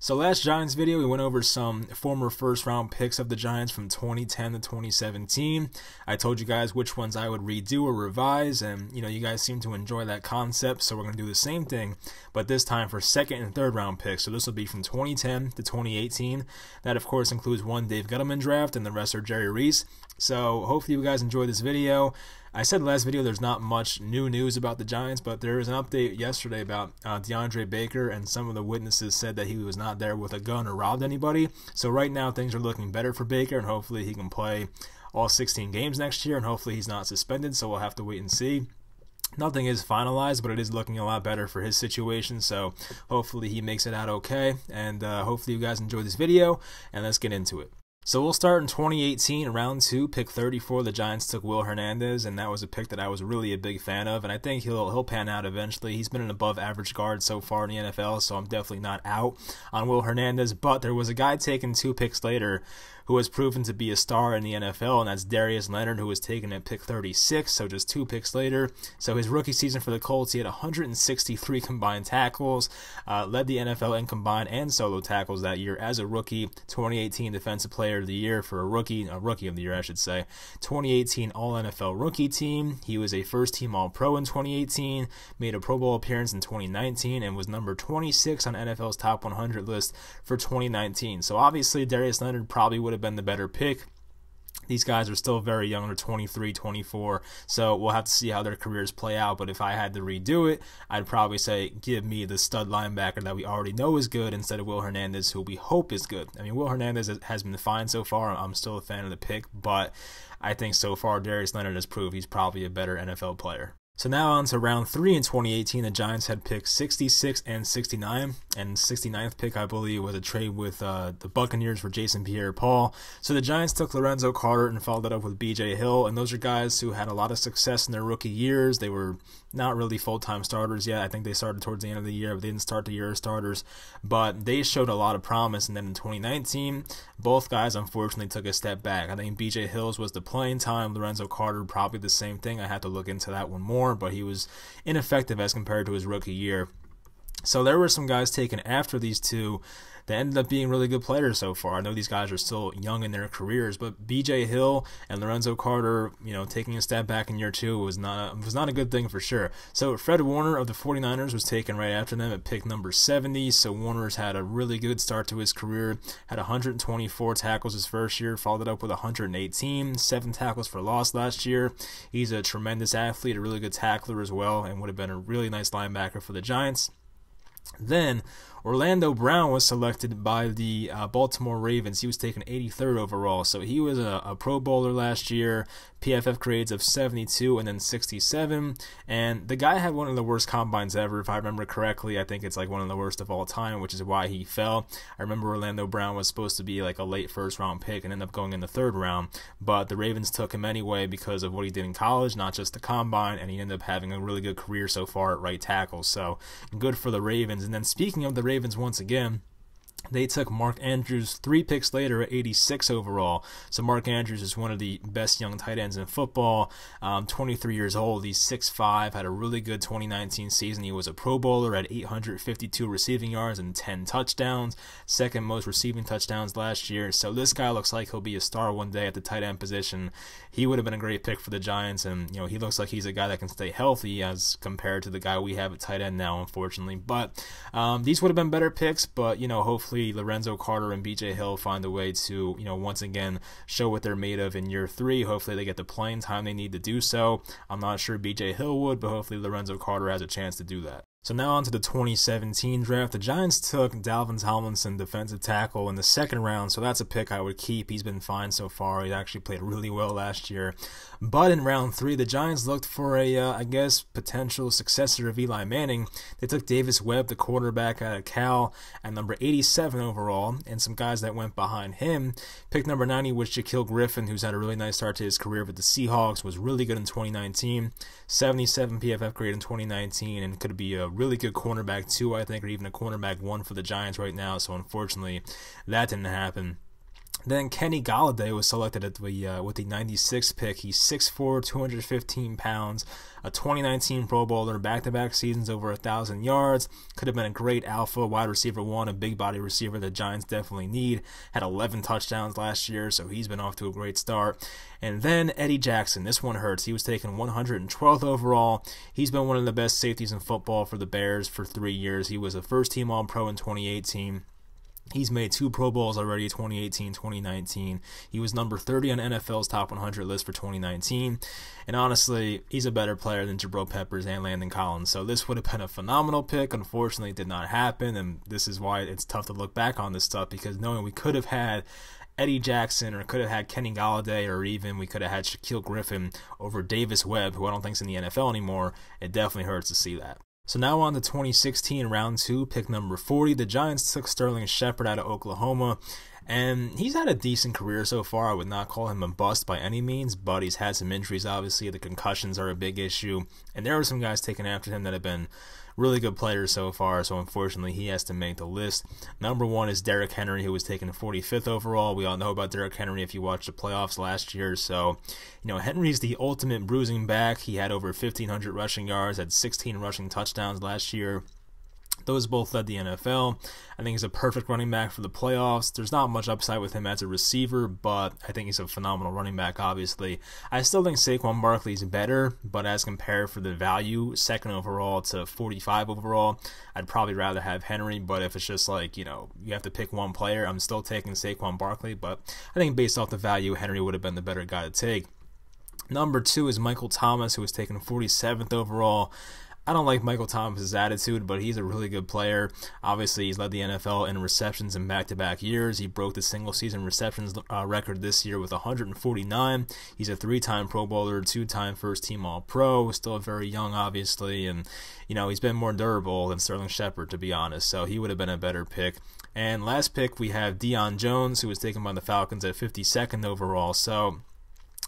So last Giants video, we went over some former first-round picks of the Giants from 2010 to 2017. I told you guys which ones I would redo or revise, and you guys seem to enjoy that concept, so we're going to do the same thing, but this time for second and third round picks. So this will be from 2010 to 2018. That, of course, includes one Dave Gettleman draft, and the rest are Jerry Reese. So hopefully you guys enjoyed this video. I said last video there's not much new news about the Giants, but there was an update yesterday about Deandre Baker, and some of the witnesses said that he was not there with a gun or robbed anybody. So right now things are looking better for Baker, and hopefully he can play all 16 games next year, and hopefully he's not suspended, so we'll have to wait and see. Nothing is finalized, but it is looking a lot better for his situation, so hopefully he makes it out okay, and hopefully you guys enjoy this video, and let's get into it. So we'll start in 2018, round 2, pick 34. The Giants took Will Hernandez, and that was a pick that I was really a big fan of, and I think he'll pan out eventually. He's been an above-average guard so far in the NFL, so I'm definitely not out on Will Hernandez. But there was a guy taken 2 picks later who has proven to be a star in the NFL, and that's Darius Leonard, who was taken at pick 36, so just 2 picks later. So his rookie season for the Colts, he had 163 combined tackles, led the NFL in combined and solo tackles that year as a rookie. 2018 Defensive Player of the Year for a rookie of the year, I should say. 2018 All-NFL Rookie Team. He was a first-team All-Pro in 2018, made a Pro Bowl appearance in 2019, and was number 26 on NFL's Top 100 list for 2019. So obviously Darius Leonard probably would have been the better pick. These guys are still very young. They're 23, 24, so we'll have to see how their careers play out. But if I had to redo it, I'd probably say give me the stud linebacker that we already know is good instead of Will Hernandez, who we hope is good. I mean, Will Hernandez has been fine so far. I'm still a fan of the pick, but I think so far Darius Leonard has proved he's probably a better NFL player. So now on to round 3 in 2018. The Giants had picks 66 and 69, and 69th pick, I believe, was a trade with the Buccaneers for Jason Pierre-Paul. So the Giants took Lorenzo Carter and followed it up with B.J. Hill, and those are guys who had a lot of success in their rookie years. They were not really full-time starters yet. I think they started towards the end of the year, but they didn't start the year as starters. But they showed a lot of promise, and then in 2019, both guys unfortunately took a step back. I think B.J. Hill's was the playing time. Lorenzo Carter, probably the same thing. I had to look into that one more, but he was ineffective as compared to his rookie year. So there were some guys taken after these two that ended up being really good players so far. I know these guys are still young in their careers, but B.J. Hill and Lorenzo Carter, taking a step back in year 2 was not a good thing for sure. So Fred Warner of the 49ers was taken right after them at pick number 70. So Warner's had a really good start to his career, had 124 tackles his first year, followed it up with 118, 7 tackles for loss last year. He's a tremendous athlete, a really good tackler as well, and would have been a really nice linebacker for the Giants. Then Orlando Brown was selected by the Baltimore Ravens. He was taken 83rd overall, so he was a Pro Bowler last year, PFF grades of 72 and then 67, and the guy had one of the worst combines ever, if I remember correctly. I think it's like one of the worst of all time, which is why he fell. I remember Orlando Brown was supposed to be like a late first-round pick and ended up going in the 3rd round, but the Ravens took him anyway because of what he did in college, not just the combine, and he ended up having a really good career so far at right tackle, so good for the Ravens. And then speaking of the Ravens once again, they took Mark Andrews 3 picks later at 86 overall. So Mark Andrews is one of the best young tight ends in football. 23 years old. He's 6'5", had a really good 2019 season. He was a Pro Bowler at 852 receiving yards and 10 touchdowns. 2nd most receiving touchdowns last year. So this guy looks like he'll be a star one day at the tight end position. He would have been a great pick for the Giants, and he looks like he's a guy that can stay healthy as compared to the guy we have at tight end now, unfortunately. But these would have been better picks, but hopefully Lorenzo Carter and B.J. Hill find a way to, once again show what they're made of in year 3. Hopefully they get the playing time they need to do so. I'm not sure B.J. Hill would, but hopefully Lorenzo Carter has a chance to do that. So now on to the 2017 draft. The Giants took Dalvin Tomlinson, defensive tackle, in the 2nd round, so that's a pick I would keep. He's been fine so far. He actually played really well last year. But in round 3, the Giants looked for a, I guess, potential successor of Eli Manning. They took Davis Webb, the quarterback out of Cal, at number 87 overall, and some guys that went behind him. Pick number 90 was Shaquille Griffin, who's had a really nice start to his career with the Seahawks, was really good in 2019, 77 PFF grade in 2019, and could be a really good cornerback 2, I think, or even a cornerback 1 for the Giants right now, so unfortunately that didn't happen. Then Kenny Golladay was selected at with the 96th pick. He's 6'4", 215 pounds, a 2019 Pro Bowler, back-to-back seasons over 1,000 yards. Could have been a great alpha wide receiver one, a big body receiver the Giants definitely need. Had 11 touchdowns last year, so he's been off to a great start. And then Eddie Jackson. This one hurts. He was taken 112th overall. He's been one of the best safeties in football for the Bears for 3 years. He was a first-team All-Pro in 2018. He's made 2 Pro Bowls already, 2018, 2019. He was number 30 on NFL's top 100 list for 2019. And honestly, he's a better player than Jabril Peppers and Landon Collins. So this would have been a phenomenal pick. Unfortunately, it did not happen. And this is why it's tough to look back on this stuff, because knowing we could have had Eddie Jackson, or could have had Kenny Golladay, or even we could have had Shaquille Griffin over Davis Webb, who I don't think is in the NFL anymore, it definitely hurts to see that. So now on to 2016, round 2, pick number 40. The Giants took Sterling Shepard out of Oklahoma, and he's had a decent career so far. I would not call him a bust by any means, but he's had some injuries, obviously. The concussions are a big issue, and there are some guys taken after him that have been really good players so far, so unfortunately he has to make the list. Number 1 is Derrick Henry, who was taken 45th overall. We all know about Derrick Henry if you watched the playoffs last year. So, Henry's the ultimate bruising back. He had over 1,500 rushing yards, had 16 rushing touchdowns last year. Those both led the NFL. I think he's a perfect running back for the playoffs. There's not much upside with him as a receiver, but I think he's a phenomenal running back, obviously. I still think Saquon Barkley's better, but as compared for the value, 2nd overall to 45 overall, I'd probably rather have Henry. But if it's just like, you have to pick one player, I'm still taking Saquon Barkley. But I think based off the value, Henry would have been the better guy to take. Number 2 is Michael Thomas, who was taken 47th overall. I don't like Michael Thomas's attitude, but he's a really good player. Obviously, he's led the NFL in receptions in back-to-back years. He broke the single-season receptions record this year with 149. He's a 3-time Pro Bowler, 2-time first-team All-Pro. Still very young, obviously, and he's been more durable than Sterling Shepard, to be honest. So he would have been a better pick. And last pick, we have Deon Jones, who was taken by the Falcons at 52nd overall. So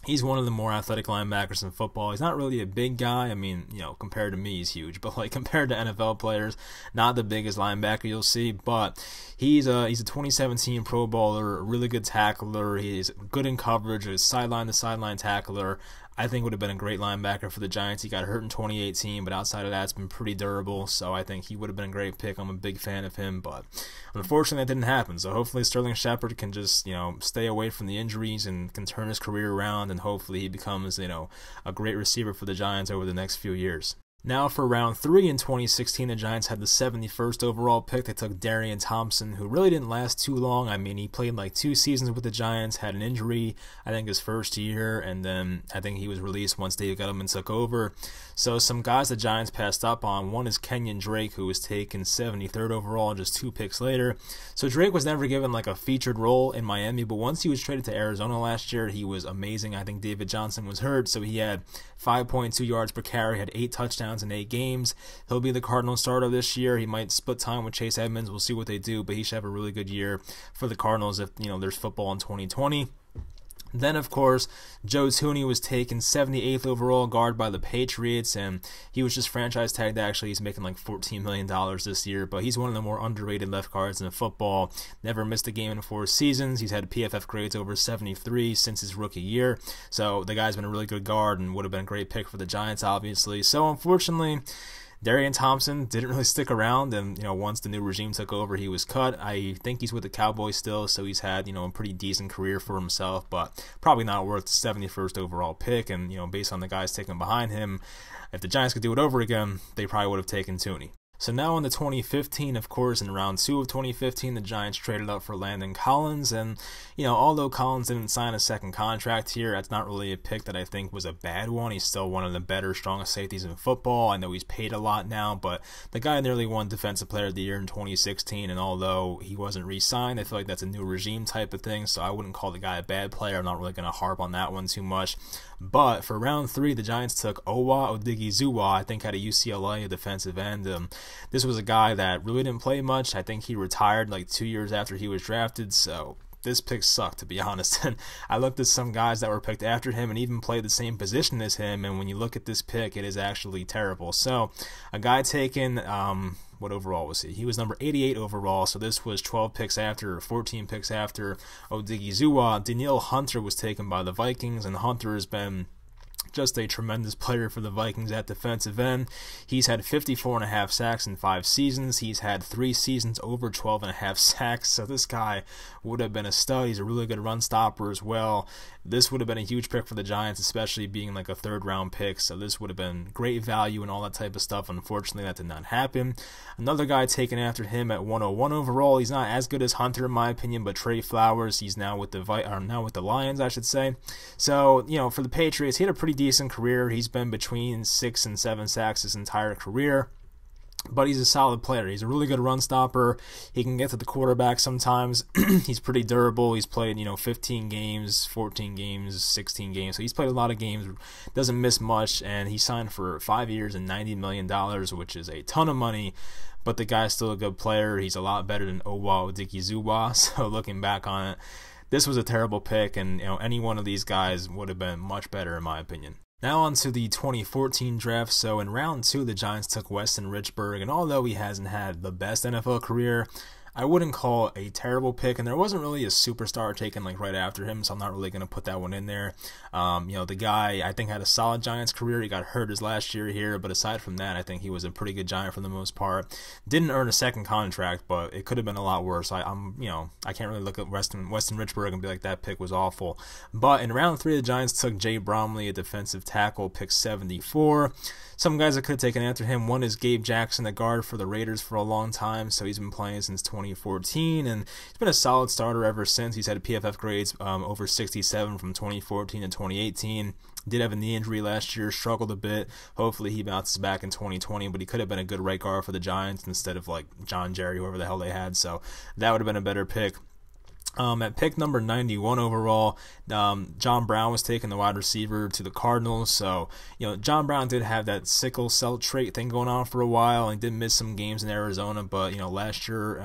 he's one of the more athletic linebackers in football. He's not really a big guy. I mean, compared to me, he's huge. But, compared to NFL players, not the biggest linebacker you'll see. But he's a 2017 Pro Bowler, a really good tackler. He's good in coverage, a sideline-to-sideline tackler. I think would have been a great linebacker for the Giants. He got hurt in 2018, but outside of that, it's been pretty durable. So I think he would have been a great pick. I'm a big fan of him, but unfortunately that didn't happen. So hopefully Sterling Shepard can just, stay away from the injuries and can turn his career around, and hopefully he becomes, a great receiver for the Giants over the next few years. Now for round 3 in 2016, the Giants had the 71st overall pick. They took Darian Thompson, who really didn't last too long. I mean, he played 2 seasons with the Giants, had an injury, I think his first year, and then I think he was released once David Gettleman took over. So some guys the Giants passed up on. One is Kenyan Drake, who was taken 73rd overall just 2 picks later. So Drake was never given a featured role in Miami, but once he was traded to Arizona last year, he was amazing. I think David Johnson was hurt, so he had 5.2 yards per carry, had 8 touchdowns in 8 games. He'll be the Cardinals starter this year. He might split time with Chase Edmonds. We'll see what they do, but he should have a really good year for the Cardinals if there's football in 2020. Then, of course, Joe Thuney was taken 78th overall guard by the Patriots, and he was just franchise tagged. Actually, he's making $14 million this year, but he's one of the more underrated left guards in football. Never missed a game in 4 seasons. He's had PFF grades over 73 since his rookie year, so the guy's been a really good guard and would have been a great pick for the Giants, obviously. So, unfortunately, Darian Thompson didn't really stick around, and once the new regime took over, he was cut. I think he's with the Cowboys still, so he's had a pretty decent career for himself, but probably not worth the 71st overall pick. And based on the guys taken behind him, if the Giants could do it over again, they probably would have taken Thuney. So now in the 2015, of course, in round 2 of 2015, the Giants traded up for Landon Collins, and although Collins didn't sign a second contract here, that's not really a pick that I think was a bad one. He's still one of the better, strongest safeties in football. I know he's paid a lot now, but the guy nearly won Defensive Player of the Year in 2016, and although he wasn't re-signed, I feel like that's a new regime type of thing, so I wouldn't call the guy a bad player. I'm not really going to harp on that one too much. But for round 3, the Giants took Owa Odighizuwa, I think out of UCLA, a defensive end. This was a guy that really didn't play much. I think he retired 2 years after he was drafted, so this pick sucked, to be honest. And I looked at some guys that were picked after him and even played the same position as him, and when you look at this pick, it is actually terrible. So a guy taken, what overall was he? He was number 88 overall, so this was 12 picks after, or 14 picks after Odigizua. Danielle Hunter was taken by the Vikings, and Hunter has been just a tremendous player for the Vikings at defensive end. He's had 54.5 sacks in 5 seasons. He's had 3 seasons over 12.5 sacks, so this guy would have been a stud. He's a really good run stopper as well. This would have been a huge pick for the Giants, especially being like a 3rd round pick, so this would have been great value and all that type of stuff. Unfortunately, that did not happen. Another guy taken after him at 101 overall. He's not as good as Hunter in my opinion, but Trey Flowers, he's now with the Lions, I should say. So, you know, for the Patriots, he had a pretty decent career. He's been between 6 and 7 sacks his entire career, but he's a solid player. He's a really good run stopper. He can get to the quarterback sometimes. He's pretty durable. He's played, 15 games, 14 games, 16 games. So he's played a lot of games, doesn't miss much, and he signed for 5 years and $90 million, which is a ton of money. But the guy's still a good player. He's a lot better than Owa Odigizua. So looking back on it, this was a terrible pick, and any one of these guys would have been much better in my opinion. Now on to the 2014 draft. So in round 2, the Giants took Weston Richburg, and although he hasn't had the best NFL career, I wouldn't call it a terrible pick, and there wasn't really a superstar taken like right after him, so I'm not really going to put that one in there. The guy, I think, had a solid Giants career. He got hurt his last year here, but aside from that, I think he was a pretty good Giant for the most part. Didn't earn a second contract, but it could have been a lot worse. I can't really look at Weston Richburg and be like, that pick was awful. But in round 3, the Giants took Jay Bromley, a defensive tackle, pick 74. Some guys that could have taken after him. One is Gabe Jackson, the guard for the Raiders for a long time, so he's been playing since 2014, and he's been a solid starter ever since. He's had PFF grades over 67 from 2014 to 2018. Did have a knee injury last year, struggled a bit. Hopefully he bounces back in 2020, but he could have been a good right guard for the Giants instead of like John Jerry, whoever the hell they had, so that would have been a better pick. At pick number 91 overall, John Brown was taking the wide receiver to the Cardinals. So, John Brown did have that sickle cell trait thing going on for a while, and he did miss some games in Arizona. But, last year,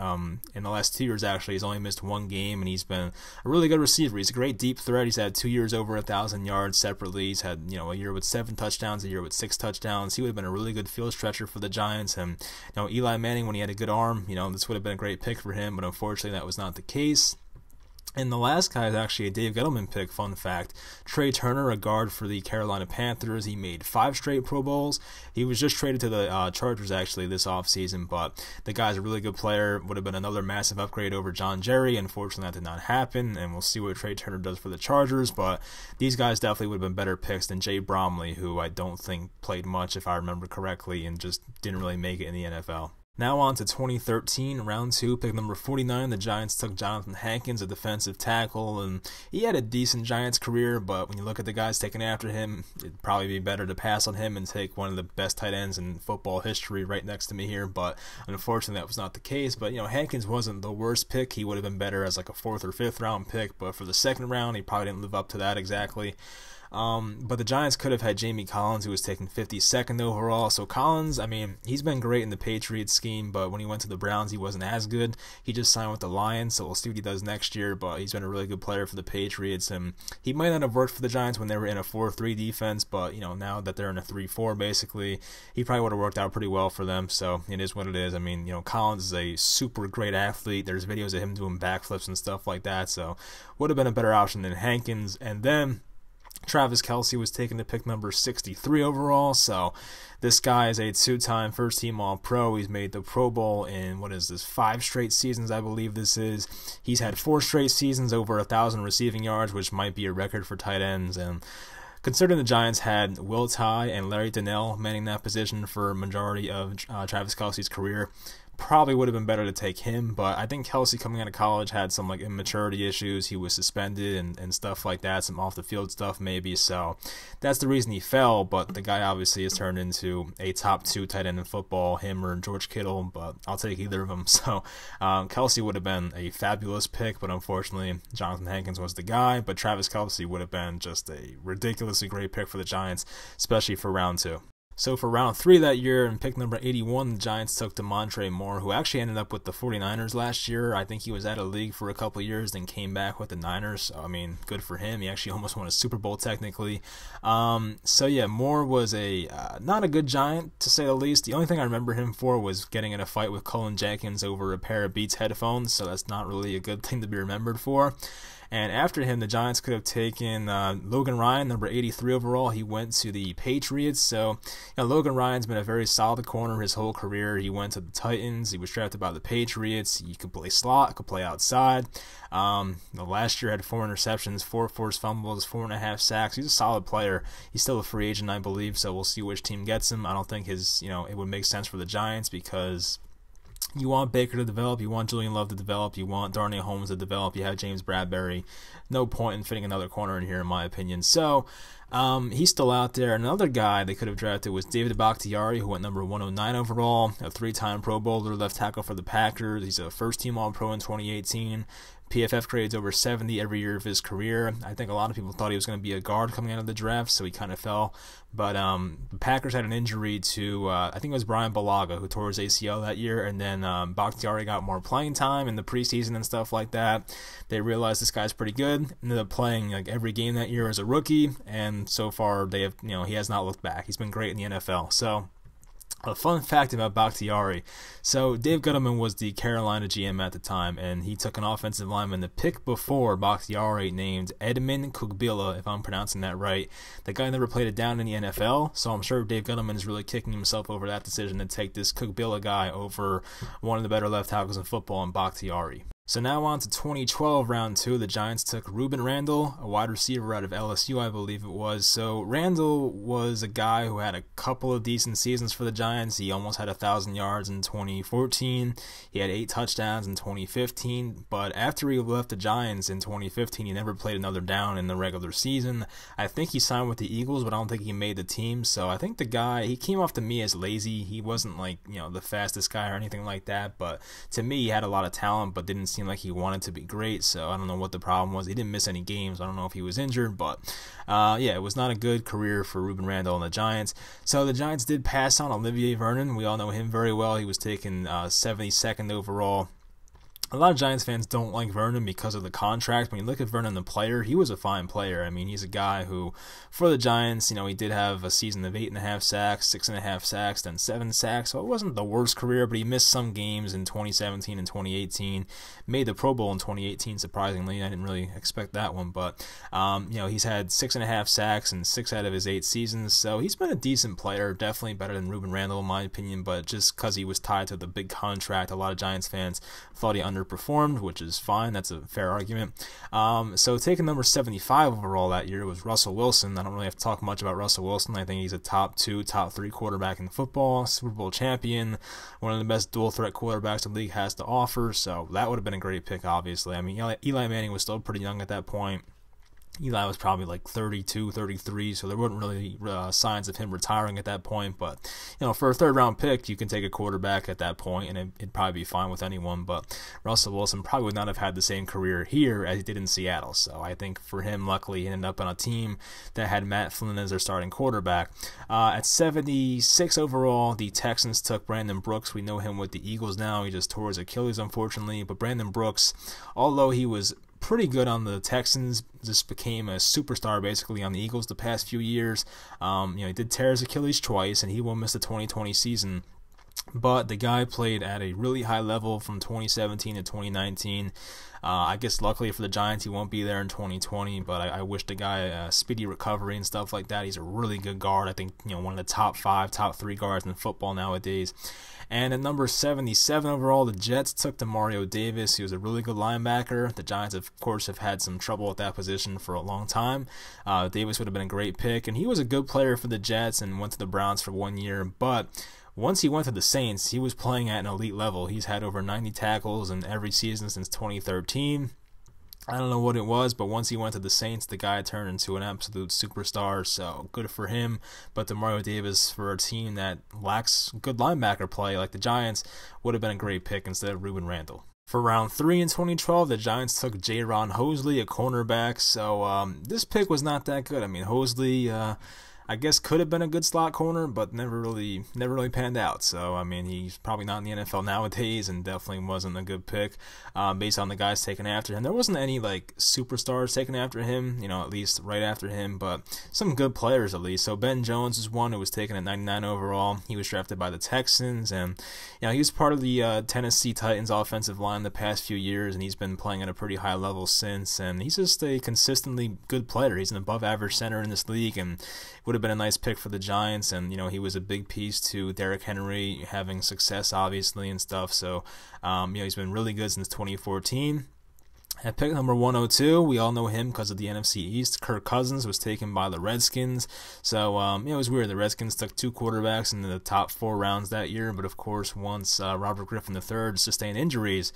in the last 2 years, actually, he's only missed 1 game, and he's been a really good receiver. He's a great deep threat. He's had 2 years over 1,000 yards separately. He's had, a year with 7 touchdowns, a year with 6 touchdowns. He would have been a really good field stretcher for the Giants. And, Eli Manning, when he had a good arm, this would have been a great pick for him, but unfortunately that was not the case. And the last guy is actually a Dave Gettleman pick, fun fact. Trey Turner, a guard for the Carolina Panthers. He made 5 straight Pro Bowls. He was just traded to the Chargers, actually, this offseason, but the guy's a really good player. Would have been another massive upgrade over John Jerry. Unfortunately, that did not happen, and we'll see what Trey Turner does for the Chargers, but these guys definitely would have been better picks than Jay Bromley, who I don't think played much, if I remember correctly, and just didn't really make it in the NFL. Now on to 2013, round 2, pick number 49. The Giants took Jonathan Hankins, a defensive tackle, and he had a decent Giants career, but when you look at the guys taken after him, it'd probably be better to pass on him and take one of the best tight ends in football history right next to me here, but unfortunately that was not the case. But, Hankins wasn't the worst pick. He would have been better as like a 4th or 5th round pick, but for the 2nd round, he probably didn't live up to that exactly. But the Giants could have had Jamie Collins, who was taken 52nd overall. So Collins, he's been great in the Patriots scheme, but when he went to the Browns, he wasn't as good. He just signed with the Lions, so we'll see what he does next year, but he's been a really good player for the Patriots, and he might not have worked for the Giants when they were in a 4-3 defense, but, now that they're in a 3-4, basically, he probably would have worked out pretty well for them, so it is what it is. Collins is a super great athlete. There's videos of him doing backflips and stuff like that, so would have been a better option than Hankins. And then Travis Kelce was taken to pick number 63 overall, so this guy is a 2-time first-team All-Pro. He's made the Pro Bowl in, 5 straight seasons, I believe this is. He's had 4 straight seasons over 1,000 receiving yards, which might be a record for tight ends, and considering the Giants had Will Tye and Larry Donnell manning that position for a majority of Travis Kelce's career, probably would have been better to take him, but I think Kelce coming out of college had some immaturity issues. He was suspended and stuff like that, some off the field stuff maybe, so that's the reason he fell. But the guy obviously has turned into a top 2 tight end in football, him or George Kittle, but I'll take either of them. So Kelce would have been a fabulous pick, but unfortunately Jonathan Hankins was the guy. But Travis Kelce would have been just a ridiculously great pick for the Giants, especially for round 2. So for round 3 that year, and pick number 81, the Giants took to Monterey Moore, who actually ended up with the 49ers last year. I think he was out of the league for a couple of years, then came back with the Niners. So, I mean, good for him. He actually almost won a Super Bowl, technically. So yeah, Moore was not a good Giant, to say the least. The only thing I remember him for was getting in a fight with Cullen Jenkins over a pair of Beats headphones, so that's not really a good thing to be remembered for. And after him, the Giants could have taken Logan Ryan, number 83 overall. He went to the Patriots. So, Logan Ryan's been a very solid corner his whole career. He went to the Titans. He was drafted by the Patriots. He could play slot, could play outside. Last year had 4 interceptions, 4 forced fumbles, 4.5 sacks. He's a solid player. He's still a free agent, I believe, so we'll see which team gets him. I don't think it would make sense for the Giants because you want Baker to develop, you want Julian Love to develop, you want Darnay Holmes to develop, you have James Bradbury. No point in fitting another corner in here, in my opinion. So, he's still out there. Another guy they could have drafted was David Bakhtiari, who went number 109 overall, a 3-time Pro Bowler, left tackle for the Packers. He's a first-team All-Pro in 2018. PFF grades over 70 every year of his career. I think a lot of people thought he was going to be a guard coming out of the draft, so he kind of fell. But the Packers had an injury to, I think it was Brian Bulaga, who tore his ACL that year, and then Bakhtiari got more playing time in the preseason and stuff like that. They realized this guy's pretty good. Ended up playing like every game that year as a rookie, and so far they have, he has not looked back. He's been great in the NFL. So, a fun fact about Bakhtiari. So, Dave Gettleman was the Carolina GM at the time, and he took an offensive lineman. The pick before Bakhtiari named Edmund Kugbila, if I'm pronouncing that right. The guy never played it down in the NFL, so I'm sure Dave Gettleman is really kicking himself over that decision to take this Kugbila guy over one of the better left tackles in football in Bakhtiari. So now on to 2012, round 2. The Giants took Ruben Randall, a wide receiver out of LSU, I believe it was. So Randall was a guy who had a couple of decent seasons for the Giants. He almost had 1,000 yards in 2014. He had 8 touchdowns in 2015. But after he left the Giants in 2015, he never played another down in the regular season. I think he signed with the Eagles, but I don't think he made the team. So I think the guy, he came off to me as lazy. He wasn't like, the fastest guy or anything like that. But to me, he had a lot of talent, but didn't seem like he wanted to be great, so I don't know what the problem was. He didn't miss any games. I don't know if he was injured, but yeah, it was not a good career for Ruben Randall and the Giants. So the Giants did pass on Olivier Vernon. We all know him very well. He was taken 72nd overall. A lot of Giants fans don't like Vernon because of the contract. When you look at Vernon, the player, he was a fine player. I mean, he's a guy who, for the Giants, he did have a season of 8.5 sacks, 6.5 sacks, then 7 sacks. So it wasn't the worst career, but he missed some games in 2017 and 2018. Made the Pro Bowl in 2018, surprisingly. I didn't really expect that one, but he's had 6.5 sacks in 6 out of his 8 seasons. So he's been a decent player, definitely better than Ruben Randall in my opinion. But just because he was tied to the big contract, a lot of Giants fans thought he underperformed, which is fine. That's a fair argument. So taking number 75 overall that year was Russell Wilson. I don't really have to talk much about Russell Wilson. I think he's a top 2, top 3 quarterback in football, Super Bowl champion, one of the best dual threat quarterbacks the league has to offer. So that would have been a great pick, obviously. I mean, Eli Manning was still pretty young at that point. Eli was probably like 32, 33, so there weren't really signs of him retiring at that point. But, for a third-round pick, you can take a quarterback at that point, and it'd probably be fine with anyone. But Russell Wilson probably would not have had the same career here as he did in Seattle. So I think for him, luckily, he ended up on a team that had Matt Flynn as their starting quarterback. At 76 overall, the Texans took Brandon Brooks. We know him with the Eagles now. He just tore his Achilles, unfortunately. But Brandon Brooks, although he was pretty good on the Texans, just became a superstar basically on the Eagles the past few years. He did tear his Achilles twice, and he will miss the 2020 season. But the guy played at a really high level from 2017 to 2019. I guess luckily for the Giants, he won't be there in 2020, but I wish the guy a speedy recovery and stuff like that. He's a really good guard. I think, one of the top 5, top 3 guards in football nowadays. And at number 77 overall, the Jets took Demario Davis. He was a really good linebacker. The Giants, of course, have had some trouble at that position for a long time. Davis would have been a great pick, and he was a good player for the Jets and went to the Browns for 1 year, but once he went to the Saints, he was playing at an elite level. He's had over 90 tackles in every season since 2013. I don't know what it was, but once he went to the Saints, the guy turned into an absolute superstar, so good for him. But Demario Davis, for a team that lacks good linebacker play like the Giants, would have been a great pick instead of Ruben Randall. For round 3 in 2012, the Giants took Ron Hoesley, a cornerback, so this pick was not that good. I mean, Hoesley, I guess could have been a good slot corner, but never really panned out. So I mean, he's probably not in the NFL nowadays, and definitely wasn't a good pick based on the guys taken after him. There wasn't any like superstars taken after him, you know, at least right after him, but some good players at least. So Deon Jones is one who was taken at 99 overall. He was drafted by the Texans, and you know, he was part of the Tennessee Titans offensive line the past few years, and he's been playing at a pretty high level since. And he's just a consistently good player. He's an above-average center in this league, and would have been a nice pick for the Giants. And you know, he was a big piece to Derrick Henry having success, obviously, and stuff. So you know, he's been really good since 2014. At pick number 102, we all know him because of the NFC East. Kirk Cousins was taken by the Redskins. So, you know, it was weird. The Redskins took 2 quarterbacks in the top 4 rounds that year. But, of course, once Robert Griffin III sustained injuries,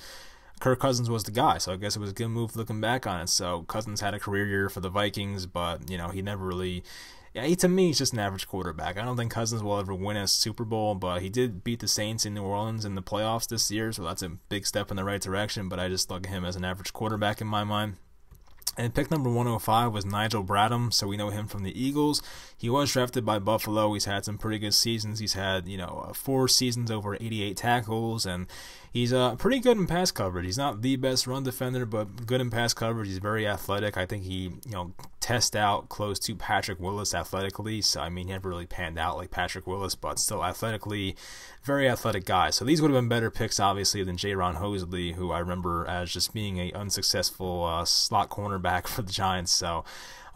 Kirk Cousins was the guy. So I guess it was a good move looking back on it. So Cousins had a career year for the Vikings, but, you know, he never really... Yeah, to me, he's just an average quarterback. I don't think Cousins will ever win a Super Bowl, but he did beat the Saints in New Orleans in the playoffs this year, so that's a big step in the right direction, but I just look at him as an average quarterback in my mind. And pick number 105 was Nigel Bradham, so we know him from the Eagles. He was drafted by Buffalo. He's had some pretty good seasons. He's had, you know, 4 seasons over 88 tackles, and he's pretty good in pass coverage. He's not the best run defender, but good in pass coverage. He's very athletic. I think he, you know, tests out close to Patrick Willis athletically. So, I mean, he never really panned out like Patrick Willis, but still athletically, very athletic guy. So these would have been better picks, obviously, than Ron Hoesley, who I remember as just being a unsuccessful slot cornerback for the Giants. So,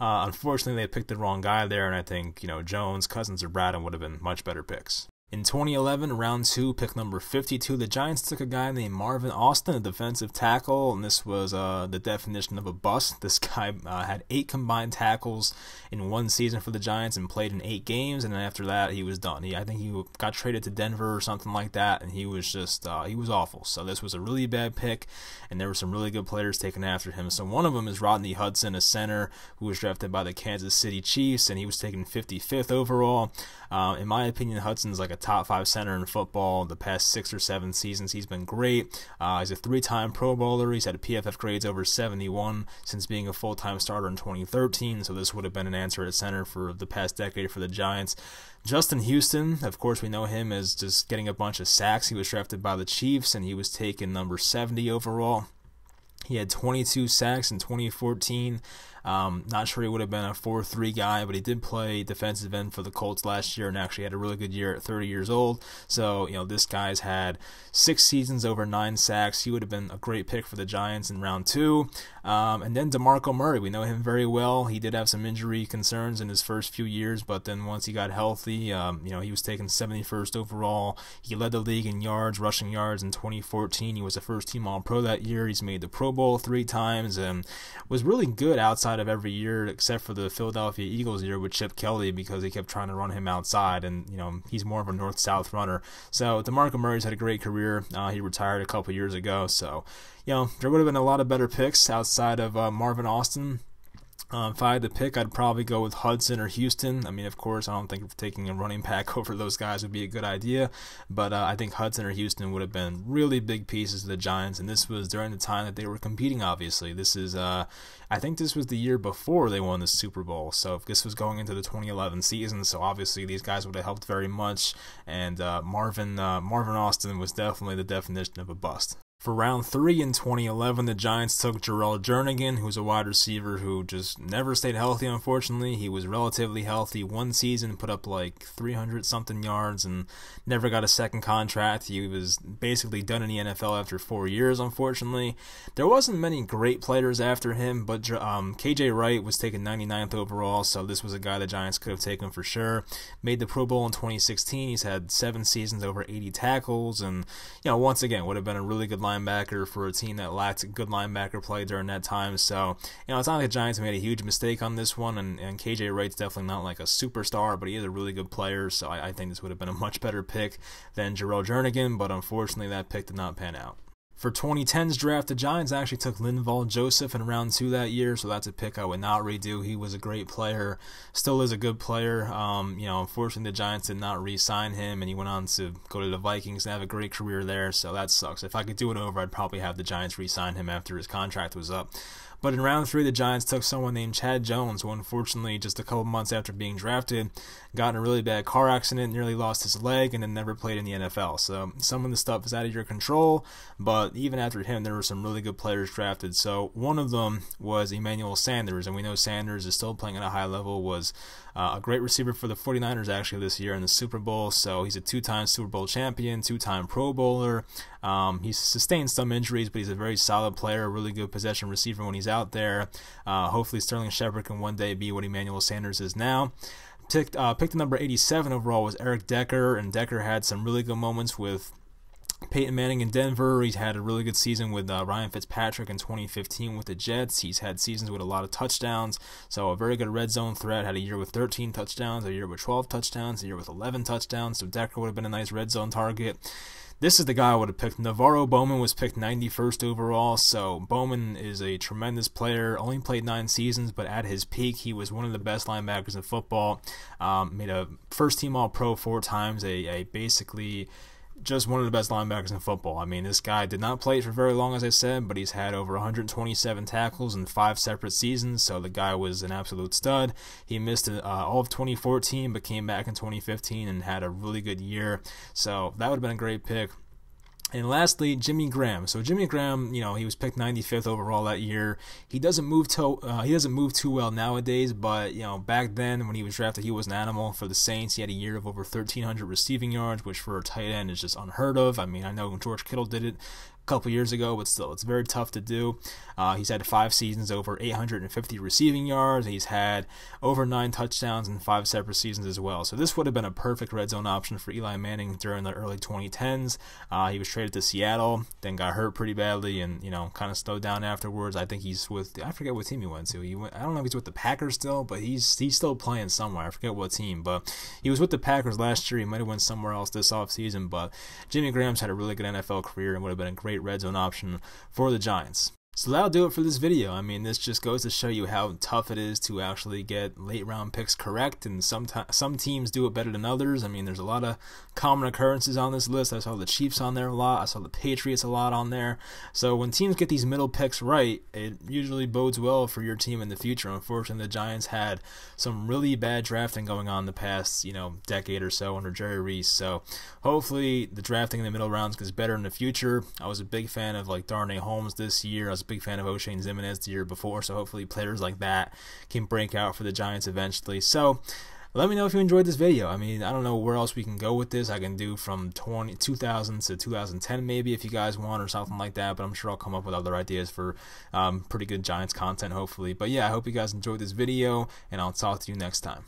unfortunately, they picked the wrong guy there, and I think, you know, Jones, Cousins, or Bradham would have been much better picks. In 2011, round 2, pick number 52, the Giants took a guy named Marvin Austin, a defensive tackle, and this was the definition of a bust. This guy had 8 combined tackles in 1 season for the Giants and played in 8 games, and then after that, he was done. I think he got traded to Denver or something like that, and he was just, he was awful. So this was a really bad pick, and there were some really good players taken after him. So one of them is Rodney Hudson, a center who was drafted by the Kansas City Chiefs, and he was taken 55th overall. In my opinion, Hudson's like a top 5 center in football. The past 6 or 7 seasons, he's been great. He's a 3-time Pro Bowler. He's had PFF grades over 71 since being a full-time starter in 2013, so this would have been an answer at center for the past decade for the Giants. Justin Houston, of course, we know him as just getting a bunch of sacks. He was drafted by the Chiefs, and he was taken number 70 overall. He had 22 sacks in 2014. Not sure he would have been a 4-3 guy, but he did play defensive end for the Colts last year and actually had a really good year at 30 years old. So, you know, this guy's had 6 seasons over 9 sacks. He would have been a great pick for the Giants in round 2. And then Demarco Murray, we know him very well. He did have some injury concerns in his first few years, but then once he got healthy, you know, he was taken 71st overall. He led the league in yards, rushing yards in 2014. He was a first-team All-Pro that year. He's made the Pro Bowl 3 times and was really good outside of every year except for the Philadelphia Eagles year with Chip Kelly because he kept trying to run him outside, and you know, he's more of a north-south runner. So Demarco Murray's had a great career. He retired a couple years ago, so you know, there would have been a lot of better picks outside of Marvin Austin. If I had to pick, I'd probably go with Hudson or Houston. I mean, of course, I don't think taking a running back over those guys would be a good idea, but I think Hudson or Houston would have been really big pieces of the Giants, and this was during the time that they were competing, obviously. This is, I think this was the year before they won the Super Bowl, so if this was going into the 2011 season, so obviously these guys would have helped very much, and Marvin Austin was definitely the definition of a bust. For round 3 in 2011, the Giants took Jarrell Jernigan, who's a wide receiver who just never stayed healthy, unfortunately. He was relatively healthy 1 season, put up like 300-something yards, and never got a second contract. He was basically done in the NFL after 4 years, unfortunately. There wasn't many great players after him, but KJ Wright was taken 99th overall, so this was a guy the Giants could have taken for sure. Made the Pro Bowl in 2016. He's had 7 seasons over 80 tackles, and you know, once again, would have been a really good linebacker for a team that lacked good linebacker play during that time. So, you know, it's not like the Giants made a huge mistake on this one, and KJ Wright's definitely not like a superstar, but he is a really good player, so I think this would have been a much better pick than Jarrell Jernigan, but unfortunately that pick did not pan out. For 2010's draft, the Giants actually took Linval Joseph in round 2 that year, so that's a pick I would not redo. He was a great player, still is a good player. Unfortunately, the Giants did not re-sign him, and he went on to go to the Vikings and have a great career there, so that sucks. If I could do it over, I'd probably have the Giants re-sign him after his contract was up. But in round 3, the Giants took someone named Chad Jones, who unfortunately, just a couple months after being drafted, got in a really bad car accident, nearly lost his leg, and then never played in the NFL. So some of the stuff is out of your control, but even after him, there were some really good players drafted. So one of them was Emmanuel Sanders, and we know Sanders is still playing at a high level, was a great receiver for the 49ers actually this year in the Super Bowl. So he's a 2-time Super Bowl champion, 2-time Pro Bowler. He's sustained some injuries, but he's a very solid player, a really good possession receiver when he's out there. Hopefully Sterling Shepard can one day be what Emmanuel Sanders is now. Picked number 87 overall was Eric Decker, and Decker had some really good moments with Peyton Manning in Denver. He's had a really good season with Ryan Fitzpatrick in 2015 with the Jets. He's had seasons with a lot of touchdowns, so a very good red zone threat. Had a year with 13 touchdowns, a year with 12 touchdowns, a year with 11 touchdowns, so Decker would have been a nice red zone target. This is the guy I would have picked. Navarro Bowman was picked 91st overall, so Bowman is a tremendous player. Only played 9 seasons, but at his peak, he was one of the best linebackers in football. Made a first-team All-Pro 4 times, basically just one of the best linebackers in football. I mean, this guy did not play for very long, as I said, but he's had over 127 tackles in 5 separate seasons, so the guy was an absolute stud. He missed all of 2014, but came back in 2015 and had a really good year, so that would have been a great pick. And lastly, Jimmy Graham. So Jimmy Graham, he was picked 95th overall that year. He doesn't move too well nowadays, but back then when he was drafted, he was an animal for the Saints. He had a year of over 1,300 receiving yards, which for a tight end is just unheard of. I mean, I know George Kittle did it couple years ago, but still, it's very tough to do. He's had 5 seasons over 850 receiving yards. He's had over 9 touchdowns in 5 separate seasons as well. So this would have been a perfect red zone option for Eli Manning during the early 2010s. He was traded to Seattle, then got hurt pretty badly, and kind of slowed down afterwards. I think he's with, I forget what team he went to. I don't know if he's with the Packers still, but he's still playing somewhere. I forget what team, but he was with the Packers last year. He might have went somewhere else this offseason, but Jimmy Graham's had a really good NFL career and would have been a great red zone option for the Giants. So that'll do it for this video. I mean, this just goes to show you how tough it is to actually get late round picks correct, and some teams do it better than others. I mean, there's a lot of common occurrences on this list. I saw the Chiefs on there a lot. I saw the Patriots a lot on there. So when teams get these middle picks right, it usually bodes well for your team in the future. Unfortunately, the Giants had some really bad drafting going on the past, decade or so under Jerry Reese. So hopefully the drafting in the middle rounds gets better in the future. I was a big fan of Darnay Holmes this year. I was a big fan of O'Shane Ximines the year before, so hopefully players like that can break out for the Giants eventually. So let me know if you enjoyed this video. I mean, I don't know where else we can go with this. I can do from 2000 to 2010 maybe if you guys want, or something like that, but I'm sure I'll come up with other ideas for pretty good Giants content hopefully. But yeah, I hope you guys enjoyed this video, and I'll talk to you next time.